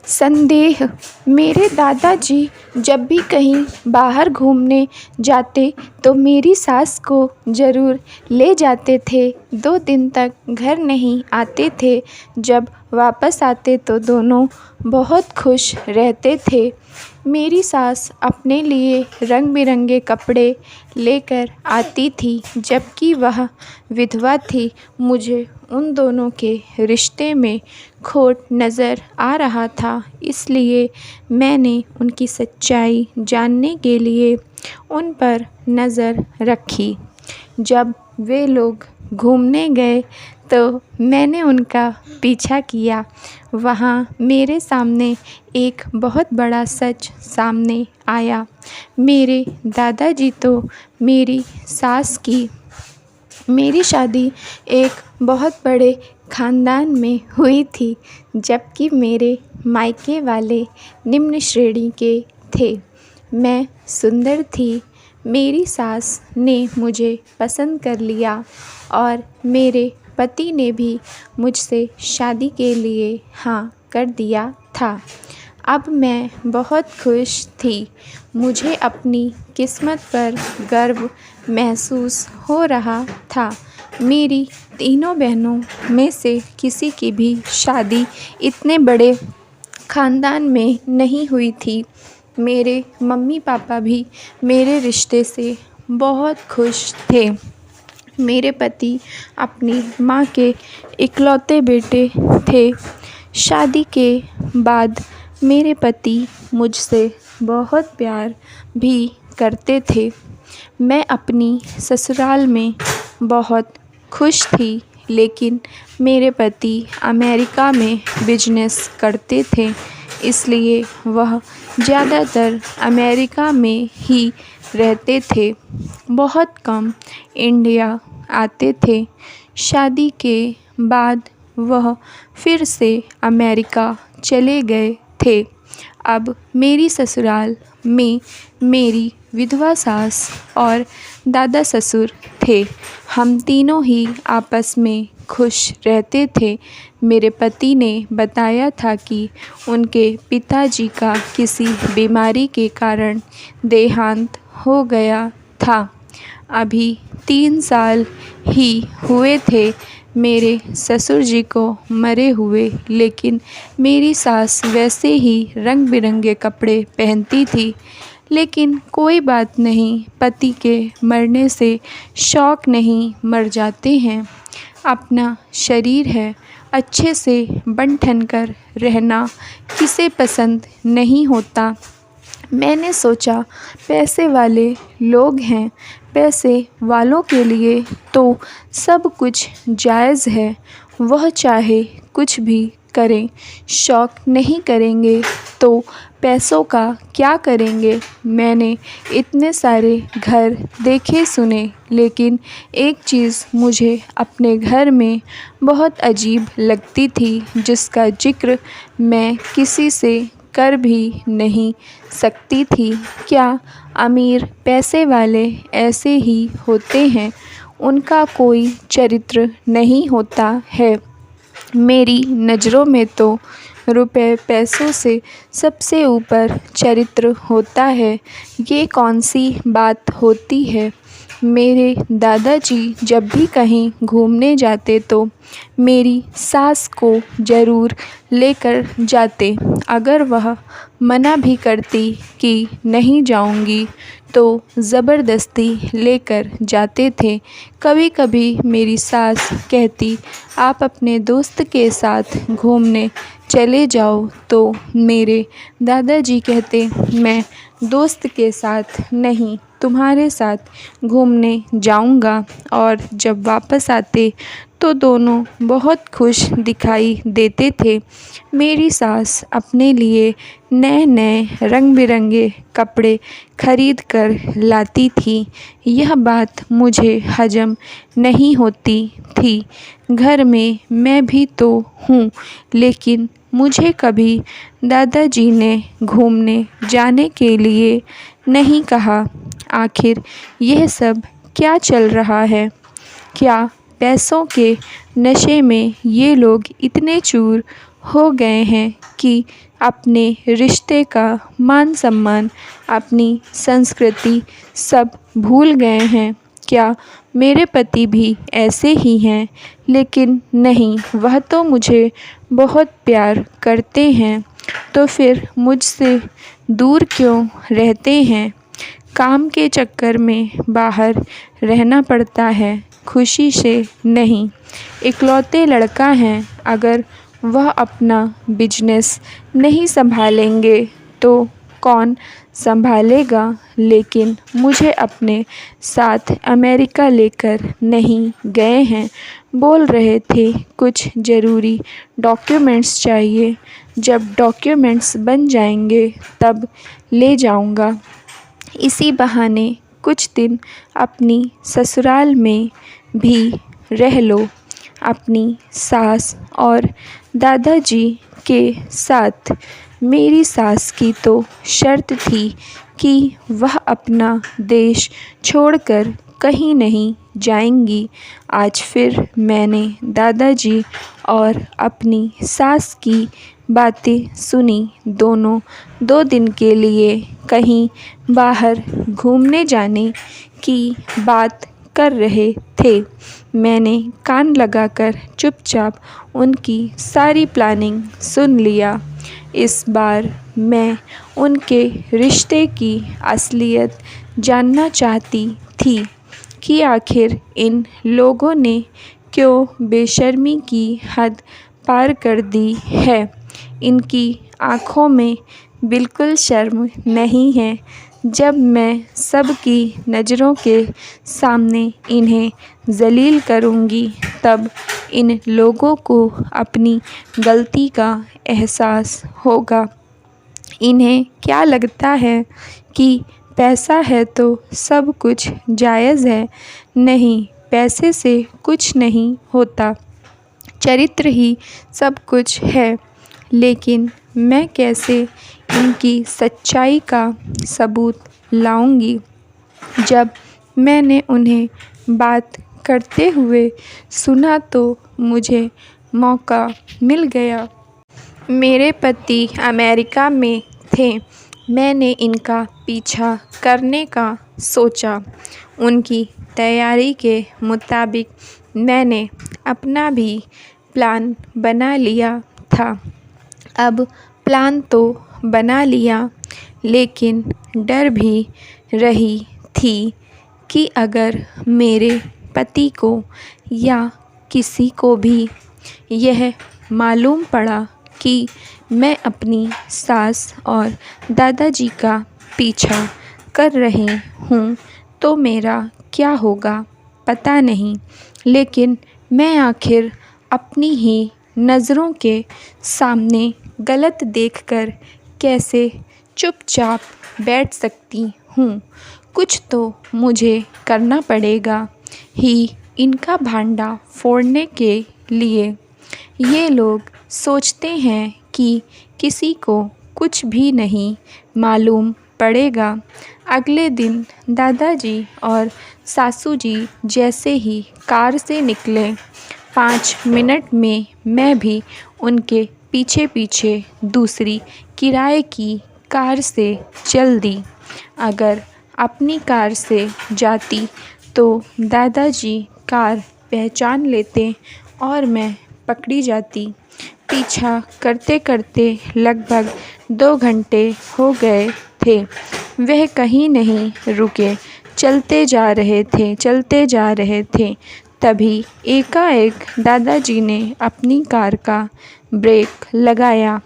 संदेह। मेरे दादाजी जब भी कहीं बाहर घूमने जाते तो मेरी सास को ज़रूर ले जाते थे। 2 दिन तक घर नहीं आते थे। जब वापस आते तो दोनों बहुत खुश रहते थे। मेरी सास अपने लिए रंग बिरंगे कपड़े लेकर आती थी, जबकि वह विधवा थी। मुझे उन दोनों के रिश्ते में खोट नज़र आ रहा था, इसलिए मैंने उनकी सच्चाई जानने के लिए उन पर नज़र रखी। जब वे लोग घूमने गए तो मैंने उनका पीछा किया। वहाँ मेरे सामने एक बहुत बड़ा सच सामने आया। मेरे दादाजी तो मेरी सास की मेरी शादी एक बहुत बड़े ख़ानदान में हुई थी, जबकि मेरे मायके वाले निम्न श्रेणी के थे। मैं सुंदर थी। मेरी सास ने मुझे पसंद कर लिया और मेरे पति ने भी मुझसे शादी के लिए हाँ कर दिया था। अब मैं बहुत खुश थी। मुझे अपनी किस्मत पर गर्व महसूस हो रहा था। मेरी तीनों बहनों में से किसी की भी शादी इतने बड़े ख़ानदान में नहीं हुई थी। मेरे मम्मी पापा भी मेरे रिश्ते से बहुत खुश थे। मेरे पति अपनी माँ के इकलौते बेटे थे। शादी के बाद मेरे पति मुझसे बहुत प्यार भी करते थे। मैं अपनी ससुराल में बहुत खुश थी, लेकिन मेरे पति अमेरिका में बिजनेस करते थे, इसलिए वह ज़्यादातर अमेरिका में ही रहते थे। बहुत कम इंडिया आते थे। शादी के बाद वह फिर से अमेरिका चले गए थे। अब मेरी ससुराल में मेरी विधवा सास और दादा ससुर थे। हम तीनों ही आपस में खुश रहते थे। मेरे पति ने बताया था कि उनके पिताजी का किसी बीमारी के कारण देहांत हो गया था। अभी 3 साल ही हुए थे मेरे ससुर जी को मरे हुए, लेकिन मेरी सास वैसे ही रंग बिरंगे कपड़े पहनती थी। लेकिन कोई बात नहीं, पति के मरने से शौक नहीं मर जाते हैं। अपना शरीर है, अच्छे से बन ठन कर रहना किसे पसंद नहीं होता। मैंने सोचा पैसे वाले लोग हैं, पैसे वालों के लिए तो सब कुछ जायज़ है। वह चाहे कुछ भी करें, शौक नहीं करेंगे तो पैसों का क्या करेंगे। मैंने इतने सारे घर देखे सुने, लेकिन एक चीज़ मुझे अपने घर में बहुत अजीब लगती थी, जिसका ज़िक्र मैं किसी से कर भी नहीं सकती थी। क्या अमीर पैसे वाले ऐसे ही होते हैं? उनका कोई चरित्र नहीं होता है। मेरी नज़रों में तो रुपए पैसों से सबसे ऊपर चरित्र होता है। ये कौन सी बात होती है? मेरे दादाजी जब भी कहीं घूमने जाते तो मेरी सास को ज़रूर लेकर जाते। अगर वह मना भी करती कि नहीं जाऊंगी, तो ज़बरदस्ती लेकर जाते थे। कभी कभी मेरी सास कहती, आप अपने दोस्त के साथ घूमने चले जाओ, तो मेरे दादाजी कहते, मैं दोस्त के साथ नहीं, तुम्हारे साथ घूमने जाऊंगा। और जब वापस आते तो दोनों बहुत खुश दिखाई देते थे। मेरी सास अपने लिए नए नए रंग बिरंगे कपड़े खरीद कर लाती थी। यह बात मुझे हजम नहीं होती थी। घर में मैं भी तो हूँ, लेकिन मुझे कभी दादाजी ने घूमने जाने के लिए नहीं कहा। आखिर यह सब क्या चल रहा है? क्या पैसों के नशे में ये लोग इतने चूर हो गए हैं कि अपने रिश्ते का मान सम्मान, अपनी संस्कृति सब भूल गए हैं। क्या मेरे पति भी ऐसे ही हैं? लेकिन नहीं, वह तो मुझे बहुत प्यार करते हैं, तो फिर मुझसे दूर क्यों रहते हैं? काम के चक्कर में बाहर रहना पड़ता है, खुशी से नहीं। इकलौते लड़का हैं, अगर वह अपना बिजनेस नहीं संभालेंगे तो कौन संभालेगा? लेकिन मुझे अपने साथ अमेरिका लेकर नहीं गए हैं। बोल रहे थे कुछ ज़रूरी डॉक्यूमेंट्स चाहिए, जब डॉक्यूमेंट्स बन जाएंगे तब ले जाऊंगा। इसी बहाने कुछ दिन अपनी ससुराल में भी रह लो। अपनी सास और दादाजी के साथ। मेरी सास की तो शर्त थी कि वह अपना देश छोड़कर कहीं नहीं जाएंगी। आज फिर मैंने दादाजी और अपनी सास की बातें सुनी। दोनों 2 दिन के लिए कहीं बाहर घूमने जाने की बात कर रहे थे। मैंने कान लगाकर चुपचाप उनकी सारी प्लानिंग सुन लिया। इस बार मैं उनके रिश्ते की असलियत जानना चाहती थी कि आखिर इन लोगों ने क्यों बेशर्मी की हद पार कर दी है। इनकी आँखों में बिल्कुल शर्म नहीं है। जब मैं सबकी नज़रों के सामने इन्हें ज़लील करूँगी, तब इन लोगों को अपनी गलती का एहसास होगा। इन्हें क्या लगता है कि पैसा है तो सब कुछ जायज़ है? नहीं, पैसे से कुछ नहीं होता, चरित्र ही सब कुछ है। लेकिन मैं कैसे इनकी सच्चाई का सबूत लाऊंगी? जब मैंने उन्हें बात करते हुए सुना तो मुझे मौका मिल गया। मेरे पति अमेरिका में थे। मैंने इनका पीछा करने का सोचा। उनकी तैयारी के मुताबिक मैंने अपना भी प्लान बना लिया था। अब प्लान तो बना लिया, लेकिन डर भी रही थी कि अगर मेरे पति को या किसी को भी यह मालूम पड़ा कि मैं अपनी सास और दादाजी का पीछा कर रही हूँ, तो मेरा क्या होगा पता नहीं। लेकिन मैं आखिर अपनी ही नज़रों के सामने गलत देखकर कैसे चुपचाप बैठ सकती हूँ? कुछ तो मुझे करना पड़ेगा ही इनका भांडा फोड़ने के लिए। ये लोग सोचते हैं कि किसी को कुछ भी नहीं मालूम पड़ेगा। अगले दिन दादाजी और सासू जी जैसे ही कार से निकले, 5 मिनट में मैं भी उनके पीछे पीछे दूसरी किराए की कार से चल दी। अगर अपनी कार से जाती तो दादाजी कार पहचान लेते और मैं पकड़ी जाती। पीछा करते करते लगभग 2 घंटे हो गए थे। वह कहीं नहीं रुके, चलते जा रहे थे। तभी एकाएक दादाजी ने अपनी कार का ब्रेक लगाया।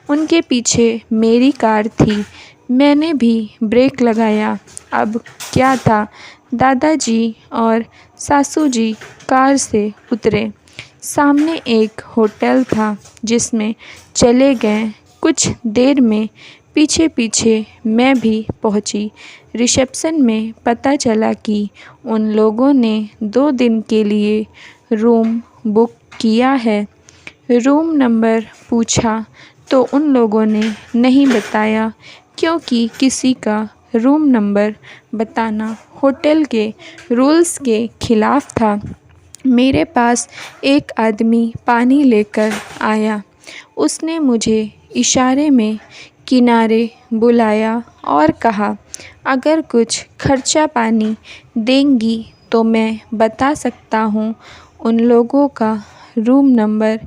उनके पीछे मेरी कार थी। मैंने भी ब्रेक लगाया। अब क्या था, दादाजी और सासू जी कार से उतरे। सामने एक होटल था जिसमें चले गए। कुछ देर में पीछे पीछे मैं भी पहुंची। रिसेप्शन में पता चला कि उन लोगों ने 2 दिन के लिए रूम बुक किया है। रूम नंबर पूछा तो उन लोगों ने नहीं बताया, क्योंकि किसी का रूम नंबर बताना होटल के रूल्स के खिलाफ था। मेरे पास एक आदमी पानी लेकर आया। उसने मुझे इशारे में किनारे बुलाया और कहा, अगर कुछ खर्चा पानी देंगी तो मैं बता सकता हूँ उन लोगों का रूम नंबर।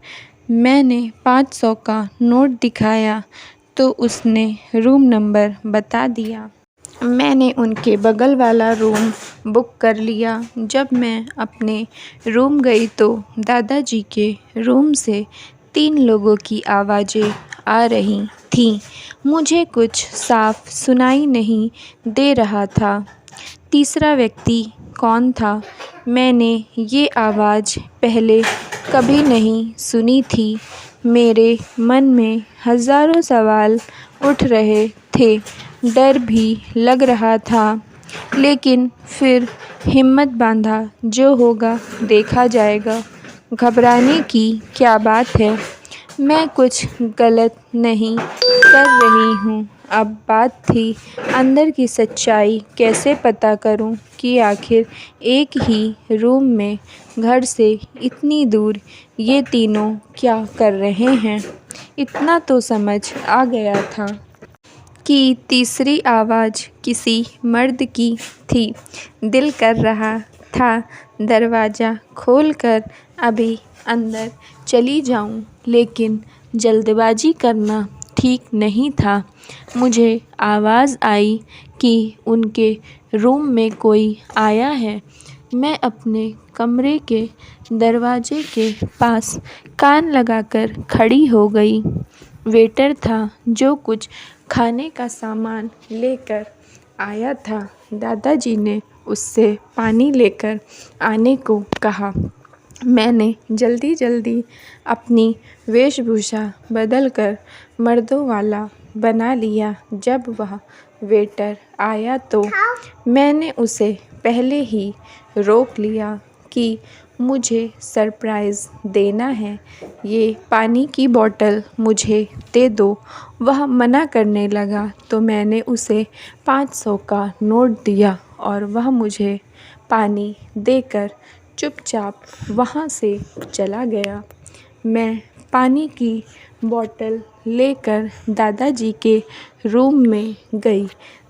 मैंने 500 का नोट दिखाया तो उसने रूम नंबर बता दिया। मैंने उनके बगल वाला रूम बुक कर लिया। जब मैं अपने रूम गई तो दादाजी के रूम से 3 लोगों की आवाज़ें आ रही थीं। मुझे कुछ साफ सुनाई नहीं दे रहा था। तीसरा व्यक्ति कौन था? मैंने ये आवाज़ पहले कभी नहीं सुनी थी। मेरे मन में हज़ारों सवाल उठ रहे थे, डर भी लग रहा था, लेकिन फिर हिम्मत बांधा, जो होगा देखा जाएगा। घबराने की क्या बात है? मैं कुछ गलत नहीं कर रही हूँ। अब बात थी अंदर की सच्चाई कैसे पता करूँ कि आखिर एक ही रूम में घर से इतनी दूर ये तीनों क्या कर रहे हैं। इतना तो समझ आ गया था कि तीसरी आवाज़ किसी मर्द की थी। दिल कर रहा था दरवाज़ा खोलकर अभी अंदर चली जाऊं, लेकिन जल्दबाजी करना ठीक नहीं था। मुझे आवाज़ आई कि उनके रूम में कोई आया है। मैं अपने कमरे के दरवाजे के पास कान लगाकर खड़ी हो गई। वेटर था जो कुछ खाने का सामान लेकर आया था। दादाजी ने उससे पानी लेकर आने को कहा। मैंने जल्दी अपनी वेशभूषा बदलकर मर्दों वाला बना लिया। जब वह वेटर आया तो मैंने उसे पहले ही रोक लिया कि मुझे सरप्राइज़ देना है, ये पानी की बॉटल मुझे दे दो। वह मना करने लगा तो मैंने उसे 500 का नोट दिया और वह मुझे पानी देकर चुपचाप वहाँ से चला गया। मैं पानी की बॉटल लेकर दादाजी के रूम में गई।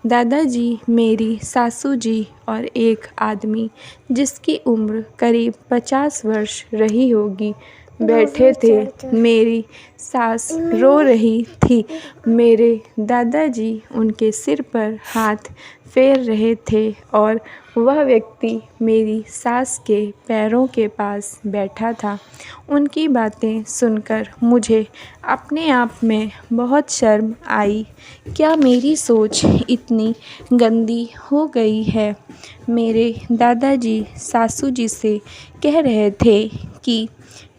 दादाजी, मेरी सासू जी और एक आदमी जिसकी उम्र करीब 50 वर्ष रही होगी बैठे थे। मेरी सास रो रही थी। मेरे दादाजी उनके सिर पर हाथ फेर रहे थे और वह व्यक्ति मेरी सास के पैरों के पास बैठा था। उनकी बातें सुनकर मुझे अपने आप में बहुत शर्म आई। क्या मेरी सोच इतनी गंदी हो गई है? मेरे दादाजी सासू जी से कह रहे थे कि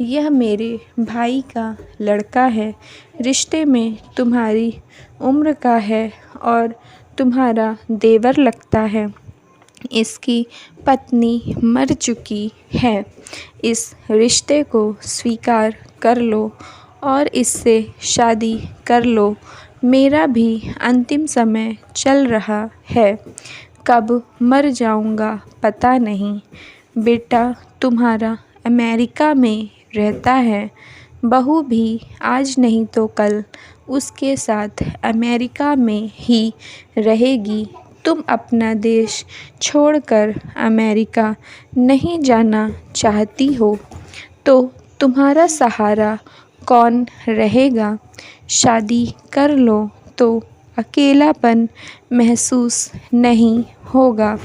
यह मेरे भाई का लड़का है, रिश्ते में तुम्हारी उम्र का है और तुम्हारा देवर लगता है। इसकी पत्नी मर चुकी है। इस रिश्ते को स्वीकार कर लो और इससे शादी कर लो। मेरा भी अंतिम समय चल रहा है। कब मर जाऊंगा पता नहीं। बेटा तुम्हारा अमेरिका में रहता है। बहू भी आज नहीं तो कल उसके साथ अमेरिका में ही रहेगी। तुम अपना देश छोड़कर अमेरिका नहीं जाना चाहती हो तो तुम्हारा सहारा कौन रहेगा? शादी कर लो तो अकेलापन महसूस नहीं होगा,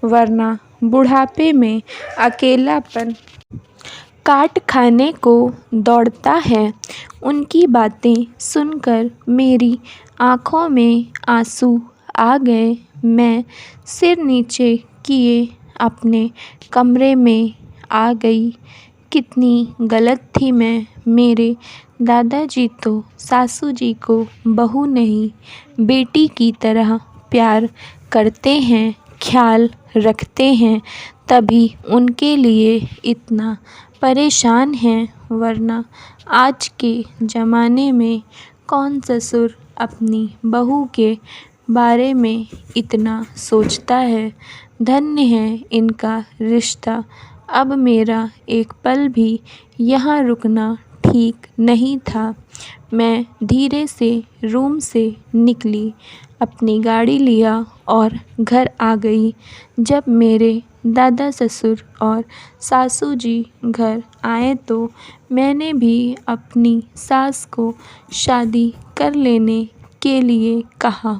वरना बुढ़ापे में अकेलापन काट खाने को दौड़ता है। उनकी बातें सुनकर मेरी आँखों में आंसू आ गए। मैं सिर नीचे किए अपने कमरे में आ गई। कितनी गलत थी मैं। मेरे दादाजी तो सासू जी को बहू नहीं, बेटी की तरह प्यार करते हैं, ख्याल रखते हैं, तभी उनके लिए इतना परेशान हैं। वरना आज के ज़माने में कौन ससुर अपनी बहू के बारे में इतना सोचता है। धन्य है इनका रिश्ता। अब मेरा एक पल भी यहाँ रुकना ठीक नहीं था। मैं धीरे से रूम से निकली, अपनी गाड़ी लिया और घर आ गई। जब मेरे दादा ससुर और सासू जी घर आए तो मैंने भी अपनी सास को शादी कर लेने के लिए कहा।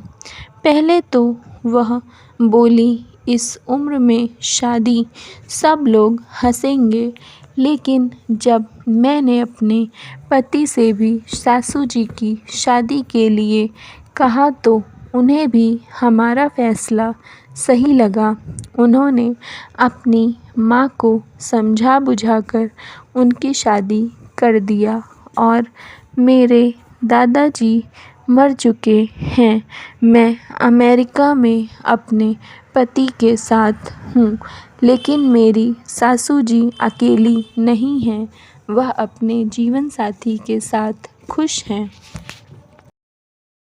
पहले तो वह बोली, इस उम्र में शादी, सब लोग हंसेंगे। लेकिन जब मैंने अपने पति से भी सासू जी की शादी के लिए कहा तो उन्हें भी हमारा फ़ैसला सही लगा। उन्होंने अपनी माँ को समझा बुझाकर उनकी शादी कर दिया और मेरे दादाजी मर चुके हैं। मैं अमेरिका में अपने पति के साथ हूँ, लेकिन मेरी सासू जी अकेली नहीं हैं, वह अपने जीवन साथी के साथ खुश हैं।